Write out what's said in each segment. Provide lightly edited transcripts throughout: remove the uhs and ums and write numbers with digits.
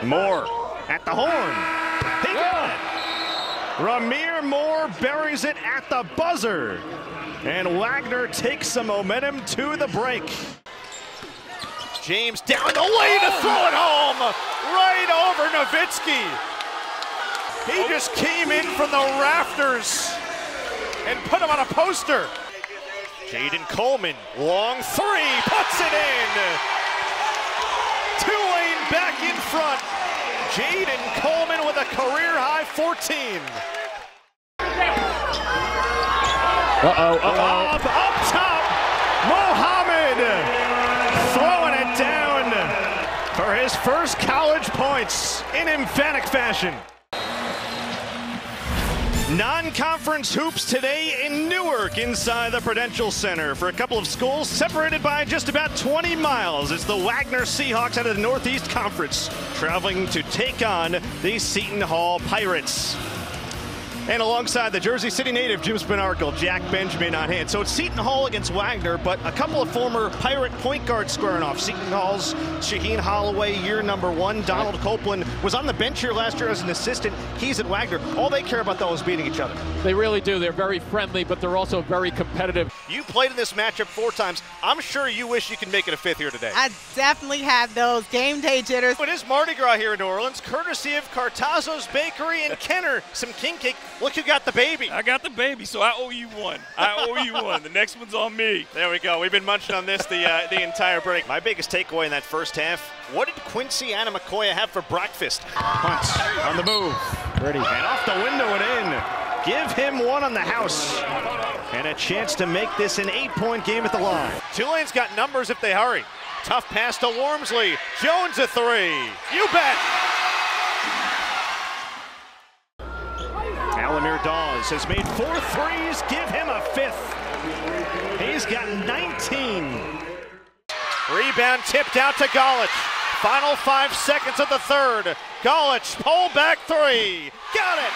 Moore at the horn. He got it. Ramir Moore buries it at the buzzer. And Wagner takes some momentum to the break. James down the lane to throw it home. Right over Nowitzki. He just came in from the rafters and put him on a poster. Jaden Coleman, long three, puts it in. Tulane back in front. Jaden Coleman with a career-high 14. Up top, Mohammed throwing it down for his first college points in emphatic fashion. Non-conference hoops today in Newark inside the Prudential Center for a couple of schools separated by just about 20 miles. It's the Wagner Seahawks out of the Northeast Conference traveling to take on the Seton Hall Pirates. And alongside the Jersey City native Jim Spinarkle, Jack Benjamin on hand. So it's Seton Hall against Wagner, but a couple of former Pirate point guards squaring off. Seton Hall's Shaheen Holloway, year number 1. Donald Copeland was on the bench here last year as an assistant. He's at Wagner. All they care about, though, is beating each other. They really do. They're very friendly, but they're also very competitive. You played in this matchup 4 times. I'm sure you wish you could make it a 5th here today. I definitely had those game day jitters. It is Mardi Gras here in New Orleans, courtesy of Cartazzo's Bakery and Kenner. Some king cake. Look who got the baby. I got the baby, so I owe you one. I owe you one. The next one's on me. There we go. We've been munching on this the entire break. My biggest takeaway in that first half, what did Quincy Anamakoya have for breakfast? Hunt on the move. Ready. And off the window and in. Give him one on the house. And a chance to make this an 8-point game at the line. Tulane's got numbers if they hurry. Tough pass to Wormsley. Jones a 3. You bet. Alamir Dawes has made 4 threes. Give him a 5th. He's got 19. Rebound tipped out to Golich. Final 5 seconds of the third. Golich, pull back 3. Got it.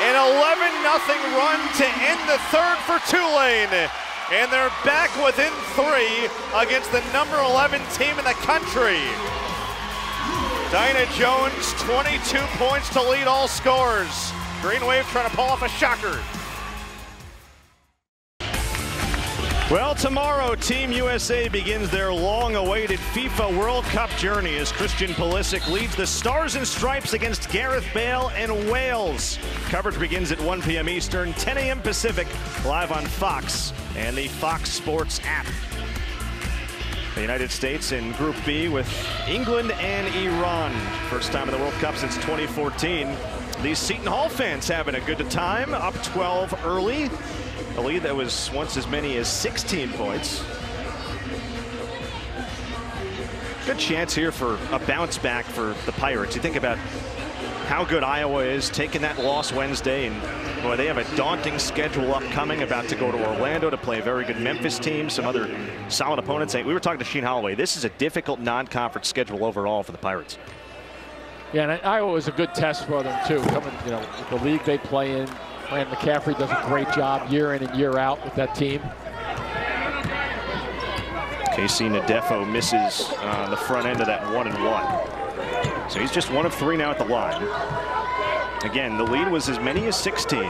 An 11-0 run to end the third for Tulane. And they're back within 3 against the number 11 team in the country. Dinah Jones, 22 points to lead all scorers. Green Wave trying to pull off a shocker. Well, tomorrow, Team USA begins their long-awaited FIFA World Cup journey as Christian Pulisic leads the Stars and Stripes against Gareth Bale and Wales. Coverage begins at 1 p.m. Eastern, 10 a.m. Pacific, live on Fox and the Fox Sports app. The United States in Group B with England and Iran. First time in the World Cup since 2014. These Seton Hall fans having a good time, up 12 early. A lead that was once as many as 16 points. Good chance here for a bounce back for the Pirates. You think about how good Iowa is, taking that loss Wednesday, and boy, they have a daunting schedule upcoming, about to go to Orlando to play a very good Memphis team, some other solid opponents. We were talking to Shaheen Holloway. This is a difficult non-conference schedule overall for the Pirates. Yeah, and Iowa was a good test for them too. Coming, you know, the league they play in. Rand McCaffrey does a great job year in and year out with that team. Casey Nadefo misses the front end of that 1-and-1. So he's just 1 of 3 now at the line. Again, the lead was as many as 16.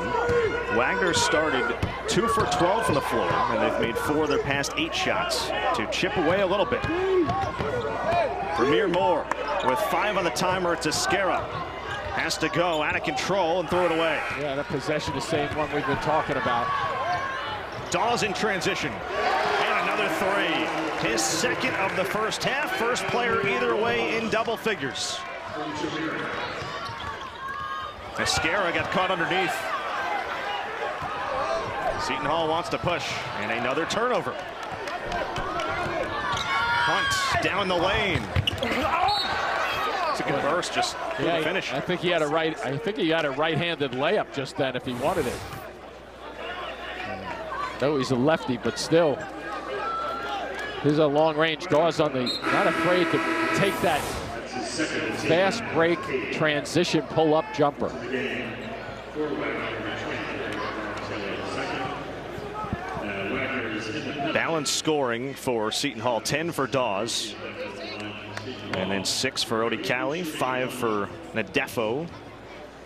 Wagner started 2 for 12 from the floor, and they've made 4 of their past 8 shots to chip away a little bit. Ramir Moore with 5 on the timer. It's Esquera. Has to go out of control and throw it away. Yeah, that possession is the same one we've been talking about. Dawes in transition. And another 3. His 2nd of the first half. First player either way in double figures. Esquera got caught underneath. Seton Hall wants to push. And another turnover. Hunt down the lane. It's a good burst, just couldn't finish. I think he had a right-handed layup just then if he wanted it. Though he's a lefty, but still, here's a long-range. Dawes on the, not afraid to take that fast break transition pull-up jumper. Balanced scoring for Seton Hall, 10 for Dawes. And then 6 for Odikali, 5 for Nadefo,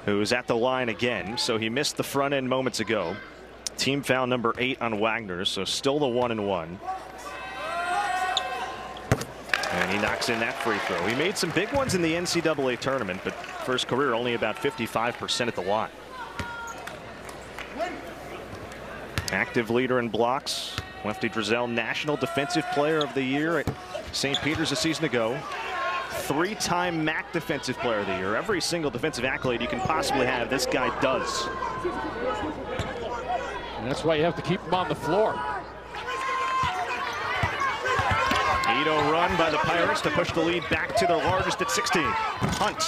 who's at the line again. So he missed the front end moments ago. Team foul number 8 on Wagner, so still the 1-and-1. And he knocks in that free throw. He made some big ones in the NCAA tournament, but for his career, only about 55% at the line. Active leader in blocks. Lefty Drizel, National Defensive Player of the Year at St. Peter's a season ago. 3-time MAC Defensive Player of the Year. Every single defensive accolade you can possibly have, this guy does. And that's why you have to keep him on the floor. Ito run by the Pirates to push the lead back to their largest at 16. Hunt.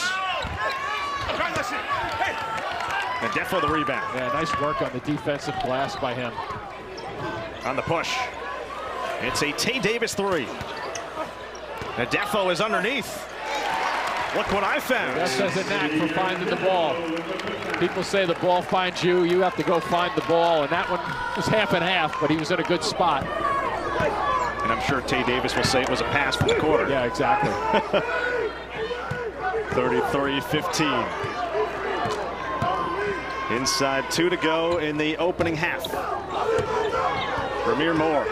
Nadefo the rebound. Yeah, nice work on the defensive glass by him. On the push. It's a Tay Davis 3. Nadefo is underneath. Look what I found. Just has a knack for finding the ball. People say the ball finds you. You have to go find the ball. And that one was half and half, but he was in a good spot. And I'm sure Tay Davis will say it was a pass from the corner. Yeah, exactly. 33-15. Inside 2 to go in the opening half. Ramir Moore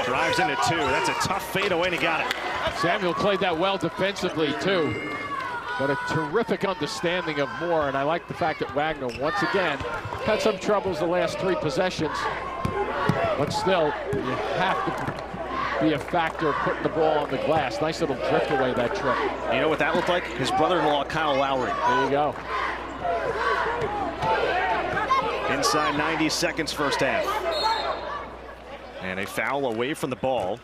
drives into 2. That's a tough fadeaway, and he got it. Samuel played that well defensively, too. But a terrific understanding of Moore, and I like the fact that Wagner, once again, had some troubles the last 3 possessions. But still, you have to be a factor of putting the ball on the glass. Nice little drift away that trip. You know what that looked like? His brother-in-law, Kyle Lowry. There you go. Inside 90 seconds first half. And a foul away from the ball.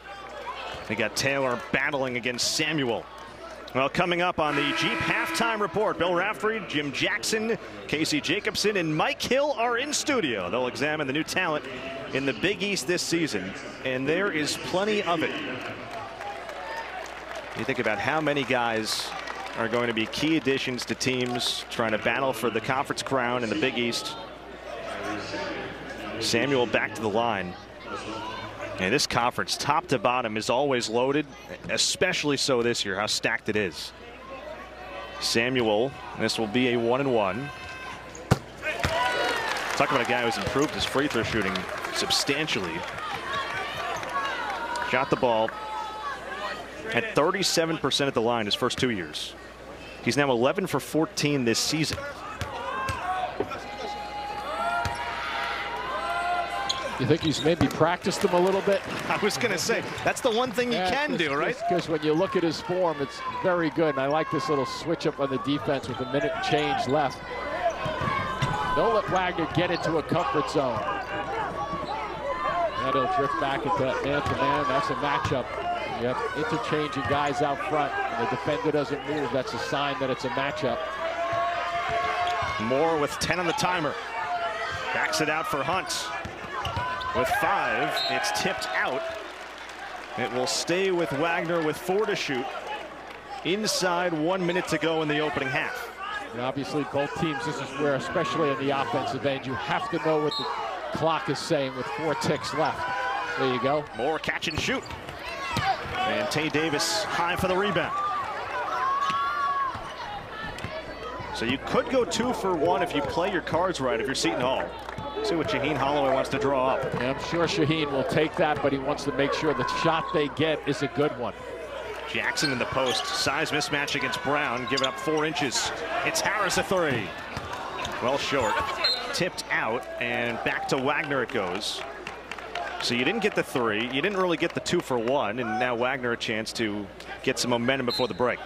They got Taylor battling against Samuel. Well, coming up on the Jeep halftime report, Bill Raftery, Jim Jackson, Casey Jacobson, and Mike Hill are in studio. They'll examine the new talent in the Big East this season, and there is plenty of it. You think about how many guys are going to be key additions to teams trying to battle for the conference crown in the Big East. Samuel back to the line. And this conference, top to bottom, is always loaded, especially so this year, how stacked it is. Samuel, this will be a 1-and-1. Talk about a guy who's improved his free throw shooting substantially. Shot the ball at 37% at the line his first 2 years. He's now 11 for 14 this season. You think he's maybe practiced them a little bit? I was going to say, that's the one thing you can do, right? Because when you look at his form, it's very good. And I like this little switch up on the defense with a minute and change left. Don't let Wagner get into a comfort zone. And he'll drift back into man-to-man. That's a matchup. You have interchanging guys out front. And the defender doesn't move. That's a sign that it's a matchup. Moore with 10 on the timer. Backs it out for Hunt. With 5, it's tipped out. It will stay with Wagner with 4 to shoot. Inside 1 minute to go in the opening half. And obviously, both teams, this is where, especially on the offensive end, you have to know what the clock is saying with 4 ticks left. There you go. Moore catch and shoot. And Tay Davis high for the rebound. So you could go 2 for 1 if you play your cards right if you're Seton Hall. See what Shaheen Holloway wants to draw up. Yeah, I'm sure Shaheen will take that, but he wants to make sure the shot they get is a good one. Jackson in the post. Size mismatch against Brown. Giving up 4 inches. It's Harris a 3. Well short. Tipped out, and back to Wagner it goes. So you didn't get the 3. You didn't really get the 2 for 1, and now Wagner a chance to get some momentum before the break.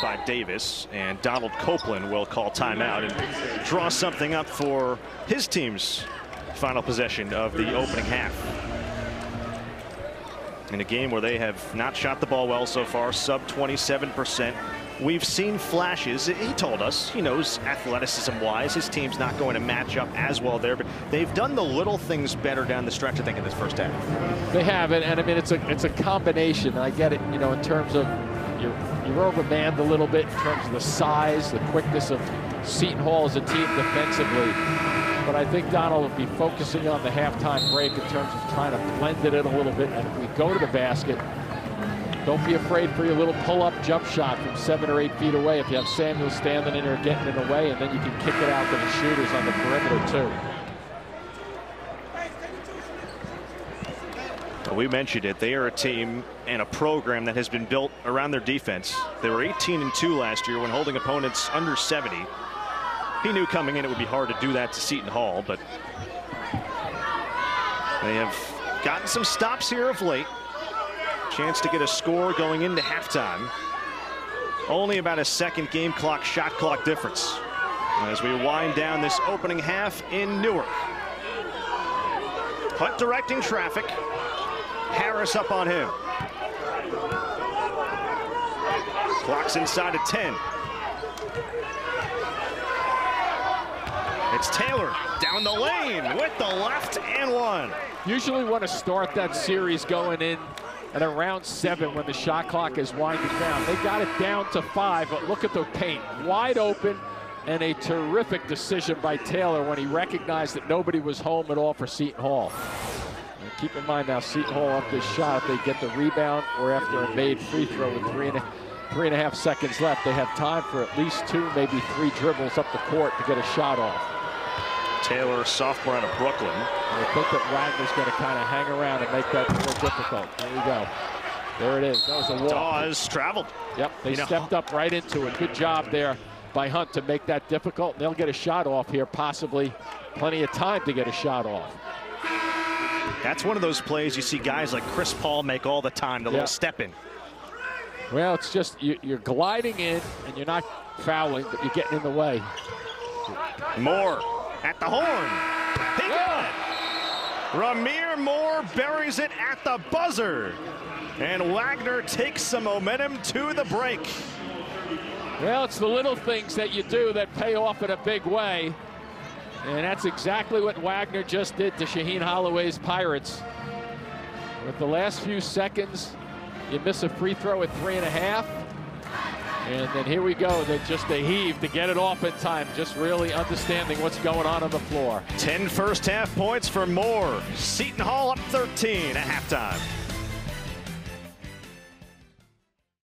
By Davis, and Donald Copeland will call timeout and draw something up for his team's final possession of the opening half. In a game where they have not shot the ball well so far, sub 27%. We've seen flashes. He told us, he knows athleticism-wise, his team's not going to match up as well there, but they've done the little things better down the stretch, I think, in this first half. They have it, and I mean, it's a combination. I get it, you know, in terms of you're overmanned a little bit in terms of the size, the quickness of Seton Hall as a team defensively. But I think Donald will be focusing on the halftime break in terms of trying to blend it in a little bit. And if we go to the basket, don't be afraid for your little pull-up jump shot from 7 or 8 feet away. If you have Samuel standing in there getting it away, and then you can kick it out to the shooters on the perimeter too. Well, we mentioned it. They are a team and a program that has been built around their defense. They were 18-2 last year when holding opponents under 70. He knew coming in it would be hard to do that to Seton Hall, but they have gotten some stops here of late. Chance to get a score going into halftime. Only about a second game clock, shot clock difference as we wind down this opening half in Newark. Hunt directing traffic. Harris up on him. Clock's inside of 10. It's Taylor down the lane with the left and one. Usually want to start that series going in at around 7 when the shot clock is winding down. They got it down to 5, but look at the paint. Wide open, and a terrific decision by Taylor when he recognized that nobody was home at all for Seton Hall. And keep in mind now, Seton Hall up this shot, if they get the rebound or after a made free throw with 3.5 seconds left, they have time for at least 2, maybe 3 dribbles up the court to get a shot off. Taylor, sophomore out of Brooklyn. I think that Wagner's going to kind of hang around and make that more difficult. There we go. There it is. That was a walk. Dawes traveled. Yep, they stepped up right into it. Good job there by Hunt to make that difficult. They'll get a shot off here, possibly plenty of time to get a shot off. That's one of those plays you see guys like Chris Paul make all the time, the little step in. Well, it's just you're gliding in and you're not fouling, but you're getting in the way. Moore at the horn. He got it. Ramir Moore buries it at the buzzer. And Wagner takes some momentum to the break. Well, it's the little things that you do that pay off in a big way. And that's exactly what Wagner just did to Shaheen Holloway's Pirates. With the last few seconds, you miss a free throw at 3.5. And then here we go. They're just a heave to get it off in time. Just really understanding what's going on the floor. 10 first half points for Moore. Seton Hall up 13 at halftime.